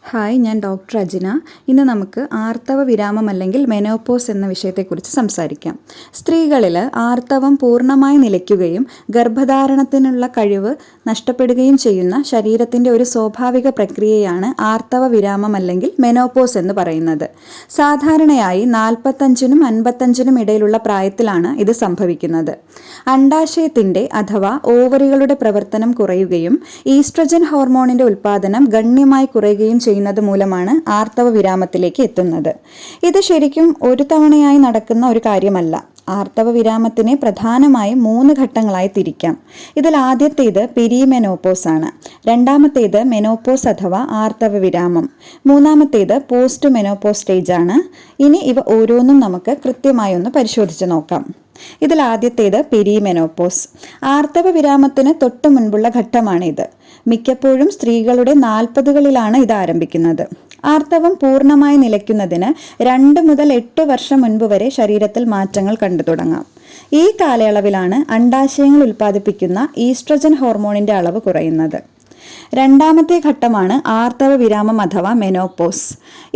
Hi, ഞാൻ doctor Ajina. ഇന്ന് നമുക്ക് ആർത്തവ വിരാമം അല്ലെങ്കിൽ മെനോപോസ് എന്ന വിഷയത്തെക്കുറിച്ച് സംസാരിക്കാം. സ്ത്രീകളിൽ ആർത്തവം പൂർണ്ണമായി നിലയ്ക്കുകയും ഗർഭധാരണത്തിനുള്ള കഴിവ് നഷ്ടപ്പെടുകയും ചെയ്യുന്ന ശരീരത്തിൻ്റെ ഒരു സ്വാഭാവിക പ്രക്രിയയാണ് ആർത്തവ വിരാമം അല്ലെങ്കിൽ മെനോപോസ് എന്ന് പറയുന്നത്. സാധാരണയായി 45-നും 55-നും ഇടയിലുള്ള പ്രായത്തിലാണ് ഇത് സംഭവിക്കുന്നത്. അണ്ഡാശയത്തിൻ്റെ അഥവാ ഓവറികളുടെ പ്രവർത്തനം കുറയുകയും ഈസ്ട്രജൻ ഹോർമോണിൻ്റെ ഉൽപ്പാദനം ഗണ്യമായി കുറയുകയും ചെയ്യുന്നത് മൂലമാണ് ആർത്തവ വിരാമത്തിലേക്ക് എത്തുന്നത്. ഇത് ശരിക്കും ഒരു തവണയായി നടക്കുന്ന ഒരു കാര്യമല്ല. ആർത്തവ വിരാമത്തിനെ പ്രധാനമായും 3 ഘട്ടങ്ങളായി തിരിക്കാം. ഇതിൽ ആദ്യത്തേത് പെരിമെനോപോസ് ആണ്. രണ്ടാമത്തേത് മെനോപോസ് അഥവാ ആർത്തവ വിരാമം. മൂന്നാമത്തേത് പോസ്റ്റ് മെനോപോസ് സ്റ്റേജ് ആണ്. ഇനി ഇവ ഓരോന്നും നമുക്ക് കൃത്യമായി ഒന്ന് പരിശോധിച്ച് നോക്കാം. ഇതിൽ ആദ്യത്തേത് പെരിമെനോപോസ്. ആർത്തവ വിരാമത്തിന് തൊട്ട് മുൻപുള്ള ഘട്ടമാണിത്. മിക്കപ്പോഴും സ്ത്രീകളുടെ 40കളിലാണ് ഇത് ആരംഭിക്കുന്നത്. ആർത്തവം പൂർണ്ണമായി നിലയ്ക്കുന്നതിന് 2 മുതൽ 8 വർഷം മുൻപ് വരെ ശരീരത്തിൽ മാറ്റങ്ങൾ കണ്ടു തുടങ്ങാം. ഈ കാലയളവിലാണ് അണ്ഡാശയങ്ങൾ ഉൽപ്പാദിപ്പിക്കുന്ന ഈസ്ട്രജൻ ഹോർമോണിന്റെ അളവ് കുറയുന്നത്. രണ്ടാമത്തെ ഘട്ടമാണ് ആർത്തവ വിരാമം അഥവാ മെനോപോസ്.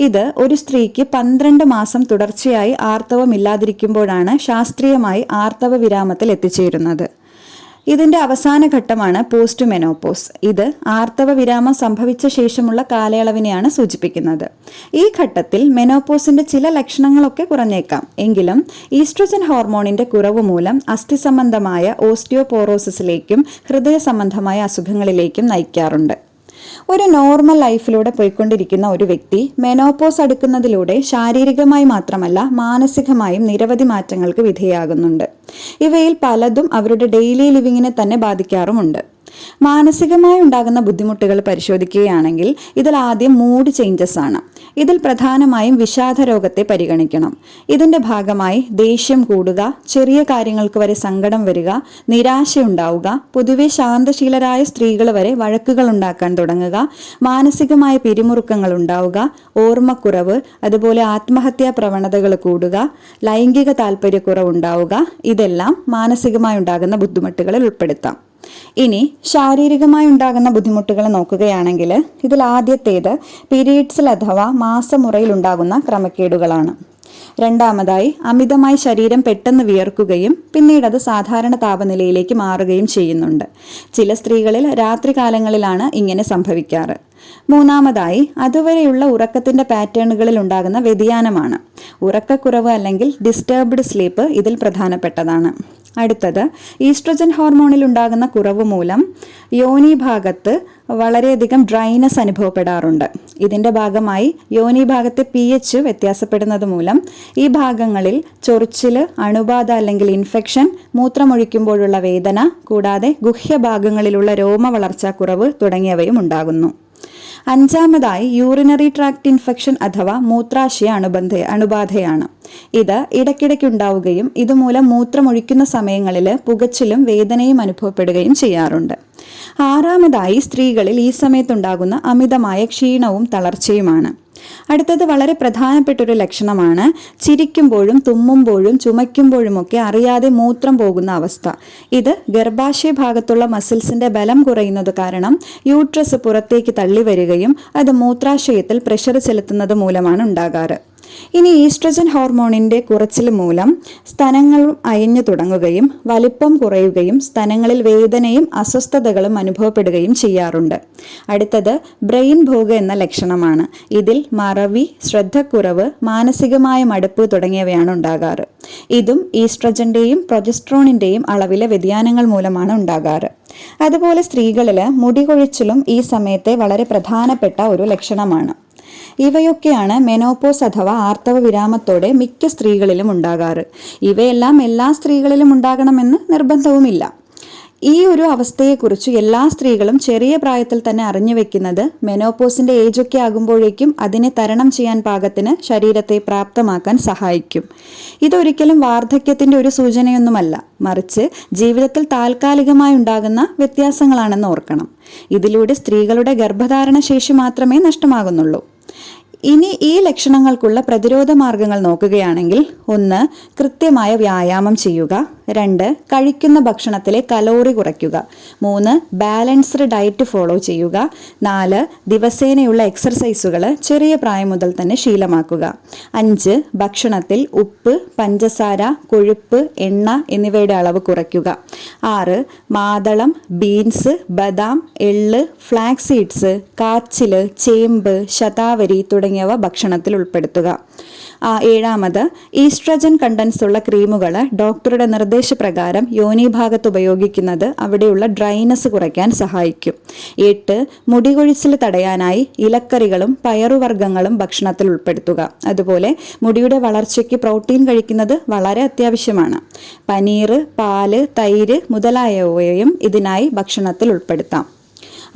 ഇത് ഒരു സ്ത്രീക്ക് 12 മാസം തുടർച്ചയായി ആർത്തവമില്ലാതിരിക്കുമ്പോഴാണ് ശാസ്ത്രീയമായി ആർത്തവ വിരാമത്തിൽ എത്തിച്ചേരുന്നത്. ഇതിന്റെ അവസാന ഘട്ടമാണ് പോസ്റ്റ് മെനോപോസ്. ഇത് ആർത്തവ വിരാമം സംഭവിച്ച ശേഷമുള്ള കാലയളവിനെയാണ് സൂചിപ്പിക്കുന്നത്. ഈ ഘട്ടത്തിൽ മെനോപോസിന്റെ ചില ലക്ഷണങ്ങളൊക്കെ കുറഞ്ഞേക്കാം. എങ്കിലും ഈസ്ട്രജൻ ഹോർമോണിന്റെ കുറവ് മൂലം അസ്ഥി സംബന്ധമായ ഓസ്റ്റിയോപോറോസിസിലേക്കും ഹൃദയ സംബന്ധമായ അസുഖങ്ങളിലേക്കും നയിക്കാറുണ്ട്. ഒരു നോർമൽ ലൈഫിലൂടെ പോയിക്കൊണ്ടിരിക്കുന്ന ഒരു വ്യക്തി മെനോപോസ് അടുക്കുന്നതിലൂടെ ശാരീരികമായി മാത്രമല്ല മാനസികമായും നിരവധി മാറ്റങ്ങൾക്ക് വിധേയമാകുന്നുണ്ട്. ഇവയിൽ പലതും അവരുടെ ഡെയിലി ലിവിങ്ങിനെ തന്നെ ബാധിക്കാറുമുണ്ട്. മാനസികമായി ഉണ്ടാകുന്ന ബുദ്ധിമുട്ടുകൾ പരിശോധിക്കുകയാണെങ്കിൽ ഇതിൽ ആദ്യം മൂഡ് ചേഞ്ചസ് ആണ്. ഇതിൽ പ്രധാനമായും വിഷാദ രോഗത്തെ പരിഗണിക്കണം. ഇതിന്റെ ഭാഗമായി ദേഷ്യം കൂടുക, ചെറിയ കാര്യങ്ങൾക്ക് വരെ സങ്കടം വരിക, നിരാശയുണ്ടാവുക, പൊതുവെ ശാന്തശീലരായ സ്ത്രീകൾ വരെ വഴക്കുകൾ ഉണ്ടാക്കാൻ തുടങ്ങുക, മാനസികമായ പിരിമുറുക്കങ്ങൾ ഉണ്ടാവുക, ഓർമ്മക്കുറവ്, അതുപോലെ ആത്മഹത്യാ പ്രവണതകൾ കൂടുക, ലൈംഗിക താല്പര്യക്കുറവുണ്ടാവുക, ഇതെല്ലാം മാനസികമായി ഉണ്ടാകുന്ന ബുദ്ധിമുട്ടുകളിൽ ഉൾപ്പെടുത്താം. ഇനി ശാരീരികമായി ഉണ്ടാകുന്ന ബുദ്ധിമുട്ടുകൾ നോക്കുകയാണെങ്കിൽ ഇതിൽ ആദ്യത്തേത് പീരീഡ്സിൽ അഥവാ മാസമുറയിൽ ഉണ്ടാകുന്ന ക്രമക്കേടുകളാണ്. രണ്ടാമതായി അമിതമായി ശരീരം പെട്ടെന്ന് വിയർക്കുകയും പിന്നീട് അത് സാധാരണ താപനിലയിലേക്ക് മാറുകയും ചെയ്യുന്നുണ്ട്. ചില സ്ത്രീകളിൽ രാത്രികാലങ്ങളിലാണ് ഇങ്ങനെ സംഭവിക്കാറ്. മൂന്നാമതായി അതുവരെയുള്ള ഉറക്കത്തിന്റെ പാറ്റേണുകളിൽ ഉണ്ടാകുന്ന വ്യതിയാനമാണ്. ഉറക്കക്കുറവ് അല്ലെങ്കിൽ ഡിസ്റ്റർബ്ഡ് സ്ലീപ്പ് ഇതിൽ പ്രധാനപ്പെട്ടതാണ്. അടുത്തത് ഈസ്ട്രജൻ ഹോർമോണിൽ ഉണ്ടാകുന്ന കുറവ് മൂലം യോനി ഭാഗത്ത് വളരെയധികം ഡ്രൈനസ് അനുഭവപ്പെടാറുണ്ട്. ഇതിന്റെ ഭാഗമായി യോനി ഭാഗത്തെ pH വ്യത്യാസപ്പെടുന്നത് മൂലം ഈ ഭാഗങ്ങളിൽ ചൊറിച്ചില്, അണുബാധ അല്ലെങ്കിൽ ഇൻഫെക്ഷൻ, മൂത്രമൊഴിക്കുമ്പോഴുള്ള വേദന, കൂടാതെ ഗുഹ്യഭാഗങ്ങളിലുള്ള രോമ വളർച്ചാക്കുറവ് തുടങ്ങിയവയും ഉണ്ടാകുന്നു. അഞ്ചാമതായി യൂറിനറി ട്രാക്ട് ഇൻഫെക്ഷൻ അഥവാ മൂത്രാശയ അണുബാധയാണ്. ഇത് ഇടയ്ക്കിടയ്ക്കുണ്ടാവുകയും ഇതുമൂലം മൂത്രമൊഴിക്കുന്ന സമയങ്ങളിൽ പുകച്ചിലും വേദനയും അനുഭവപ്പെടുകയും ചെയ്യാറുണ്ട്. ആറാമതായി സ്ത്രീകളിൽ ഈ സമയത്തുണ്ടാകുന്ന അമിതമായ ക്ഷീണവും തളർച്ചയുമാണ്. അടുത്തത് വളരെ പ്രധാനപ്പെട്ട ഒരു ലക്ഷണമാണ് ചിരിക്കുമ്പോഴും തുമ്മുമ്പോഴും ചുമയ്ക്കുമ്പോഴുമൊക്കെ അറിയാതെ മൂത്രം പോകുന്ന അവസ്ഥ. ഇത് ഗർഭാശയ ഭാഗത്തുള്ള മസിൽസിന്റെ ബലം കുറയുന്നത് കാരണം യൂട്രസ് പുറത്തേക്ക് തള്ളി വരികയും അത് മൂത്രാശയത്തിൽ പ്രഷർ ചെലുത്തുന്നത് മൂലമാണ് ഉണ്ടാകാറ്. ഇനി ഈസ്ട്രജൻ ഹോർമോണിന്റെ കുറച്ചിൽ മൂലം സ്തനങ്ങൾ അയഞ്ഞു തുടങ്ങുകയും വലിപ്പം കുറയുകയും സ്തനങ്ങളിൽ വേദനയും അസ്വസ്ഥതകളും അനുഭവപ്പെടുകയും ചെയ്യാറുണ്ട്. അടുത്തത് ബ്രെയിൻ ഭോഗ എന്ന ലക്ഷണമാണ്. ഇതിൽ മറവി, ശ്രദ്ധക്കുറവ്, മാനസികമായ മടുപ്പ് തുടങ്ങിയവയാണ് ഉണ്ടാകാറ്. ഇതും ഈസ്ട്രജന്റെയും പ്രൊജസ്ട്രോണിന്റെയും അളവിലെ വ്യതിയാനങ്ങൾ മൂലമാണ് ഉണ്ടാകാറ്. അതുപോലെ സ്ത്രീകളിൽ മുടി കൊഴിച്ചിലും ഈ സമയത്തെ വളരെ പ്രധാനപ്പെട്ട ഒരു ലക്ഷണമാണ്. ഇവയൊക്കെയാണ് മെനോപോസ് അഥവാ ആർത്തവ വിരാമത്തോടെ മിക്ക സ്ത്രീകളിലും ഉണ്ടാകാറ്. ഇവയെല്ലാം എല്ലാ സ്ത്രീകളിലും ഉണ്ടാകണമെന്ന് നിർബന്ധവുമില്ല. ഈ ഒരു അവസ്ഥയെക്കുറിച്ച് എല്ലാ സ്ത്രീകളും ചെറിയ പ്രായത്തിൽ തന്നെ അറിഞ്ഞു വെക്കുന്നത് മെനോപോസിന്റെ ഏജൊക്കെ ആകുമ്പോഴേക്കും അതിനെ തരണം ചെയ്യാൻ പാകത്തിന് ശരീരത്തെ പ്രാപ്തമാക്കാൻ സഹായിക്കും. ഇതൊരിക്കലും വാർദ്ധക്യത്തിന്റെ ഒരു സൂചനയൊന്നുമല്ല, മറിച്ച് ജീവിതത്തിൽ താൽക്കാലികമായി ഉണ്ടാകുന്ന വ്യത്യാസങ്ങളാണെന്ന് ഓർക്കണം. ഇതിലൂടെ സ്ത്രീകളുടെ ഗർഭധാരണ ശേഷി മാത്രമേ നഷ്ടമാകുന്നുള്ളൂ. ഇനി ഈ ലക്ഷണങ്ങൾക്കുള്ള പ്രതിരോധ മാർഗങ്ങൾ നോക്കുകയാണെങ്കിൽ 1. കൃത്യമായ വ്യായാമം ചെയ്യുക. 2 കഴിക്കുന്ന ഭക്ഷണത്തിലെ കലോറി കുറയ്ക്കുക. 3 ബാലൻസ്ഡ് ഡയറ്റ് ഫോളോ ചെയ്യുക. 4 ദിവസേനയുള്ള എക്സർസൈസുകൾ ചെറിയ പ്രായം മുതൽ തന്നെ ശീലമാക്കുക. 5 ഭക്ഷണത്തിൽ ഉപ്പ്, പഞ്ചസാര, കൊഴുപ്പ്, എണ്ണ എന്നിവയുടെ അളവ് കുറയ്ക്കുക. 6 മാതളം, ബീൻസ്, ബദാം, എള്ള്, ഫ്ലാക്സ് സീഡ്സ്, കാച്ചില്, ചേമ്പ്, ശതാവരി തുടങ്ങിയവ ഭക്ഷണത്തിൽ ഉൾപ്പെടുത്തുക. 7 ഈസ്ട്രജൻ കണ്ടൻസ് ഉള്ള ക്രീമുകൾ ഡോക്ടറുടെ നിർദ്ദേശപ്രകാരം യോനിഭാഗത്ത് ഉപയോഗിക്കുന്നത് അവിടെയുള്ള ഡ്രൈനസ് കുറയ്ക്കാൻ സഹായിക്കും. 8 മുടി കൊഴിച്ചിൽ തടയാനായി ഇലക്കറികളും പയറുവർഗ്ഗങ്ങളും ഭക്ഷണത്തിൽ ഉൾപ്പെടുത്തുക. അതുപോലെ മുടിയുടെ വളർച്ചയ്ക്ക് പ്രോട്ടീൻ കഴിക്കുന്നത് വളരെ അത്യാവശ്യമാണ്. പനീർ, പാല്, തൈര് മുതലായവയും ഇതിനായി ഭക്ഷണത്തിൽ ഉൾപ്പെടുത്താം.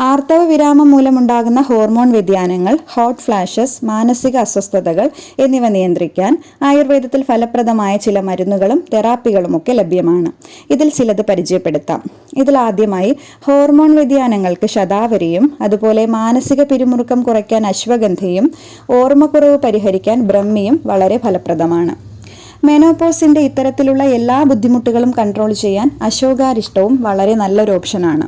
ആർത്തവ വിരാമം മൂലമുണ്ടാകുന്ന ഹോർമോൺ വ്യതിയാനങ്ങൾ, ഹോട്ട് ഫ്ലാഷസ്, മാനസിക അസ്വസ്ഥതകൾ എന്നിവ നിയന്ത്രിക്കാൻ ആയുർവേദത്തിൽ ഫലപ്രദമായ ചില മരുന്നുകളും തെറാപ്പികളുമൊക്കെ ലഭ്യമാണ്. ഇതിൽ ചിലത് പരിചയപ്പെടുത്താം. ഇതിൽ ആദ്യമായി ഹോർമോൺ വ്യതിയാനങ്ങൾക്ക് ശതാവരിയും, അതുപോലെ മാനസിക പിരിമുറുക്കം കുറയ്ക്കാൻ അശ്വഗന്ധയും, ഓർമ്മക്കുറവ് പരിഹരിക്കാൻ ബ്രഹ്മിയും വളരെ ഫലപ്രദമാണ്. മെനോപോസിന്റെ ഇത്തരത്തിലുള്ള എല്ലാ ബുദ്ധിമുട്ടുകളും കൺട്രോൾ ചെയ്യാൻ അശോകാരിഷ്ടവും വളരെ നല്ലൊരു ഓപ്ഷനാണ്.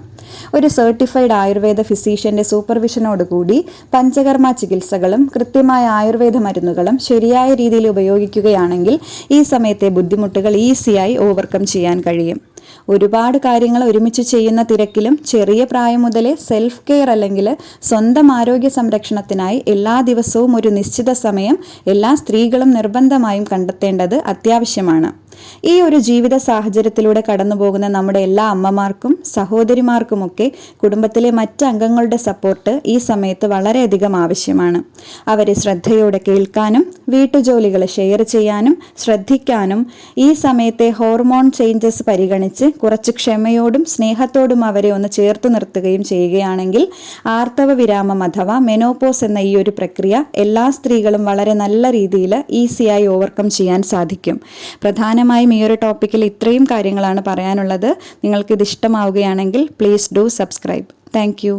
ഒരു സർട്ടിഫൈഡ് ആയുർവേദ ഫിസീഷ്യന്റെ സൂപ്പർവിഷനോടുകൂടി പഞ്ചകർമ്മ ചികിത്സകളും കൃത്യമായ ആയുർവേദ മരുന്നുകളും ശരിയായ രീതിയിൽ ഉപയോഗിക്കുകയാണെങ്കിൽ ഈ സമയത്തെ ബുദ്ധിമുട്ടുകൾ ഈസിയായി ഓവർകം ചെയ്യാൻ കഴിയും. ഒരുപാട് കാര്യങ്ങൾ ഒരുമിച്ച് ചെയ്യുന്ന തിരക്കിലും ചെറിയ പ്രായം മുതലേ സെൽഫ് കെയർ അല്ലെങ്കിൽ സ്വന്തം ആരോഗ്യ സംരക്ഷണത്തിനായി എല്ലാ ദിവസവും ഒരു നിശ്ചിത സമയം എല്ലാ സ്ത്രീകളും നിർബന്ധമായും കണ്ടെത്തേണ്ടത് അത്യാവശ്യമാണ്. ഈ ഒരു ജീവിത സാഹചര്യത്തിലൂടെ കടന്നു പോകുന്ന നമ്മുടെ എല്ലാ അമ്മമാർക്കും സഹോദരിമാർക്കുമൊക്കെ കുടുംബത്തിലെ മറ്റ് അംഗങ്ങളുടെ സപ്പോർട്ട് ഈ സമയത്ത് വളരെയധികം ആവശ്യമാണ്. അവരെ ശ്രദ്ധയോടെ കേൾക്കാനും വീട്ടുജോലികൾ ഷെയർ ചെയ്യാനും ശ്രദ്ധിക്കാനും ഈ സമയത്തെ ഹോർമോൺ ചേഞ്ചസ് പരിഗണിച്ച് കുറച്ച് ക്ഷമയോടും സ്നേഹത്തോടും അവരെ ഒന്ന് ചേർത്ത് നിർത്തുകയും ചെയ്യുകയാണെങ്കിൽ ആർത്തവ വിരാമം അഥവാ മെനോപോസ് എന്ന ഈ ഒരു പ്രക്രിയ എല്ലാ സ്ത്രീകളും വളരെ നല്ല രീതിയിൽ ഈസിയായി ഓവർകം ചെയ്യാൻ സാധിക്കും. പ്രധാനമായും ഈ ഒരു ടോപ്പിക്കിൽ ഇത്രയും കാര്യങ്ങളാണ് പറയാനുള്ളത്. നിങ്ങൾക്കിത് ഇഷ്ടമാവുകയാണെങ്കിൽ please do subscribe. Thank you.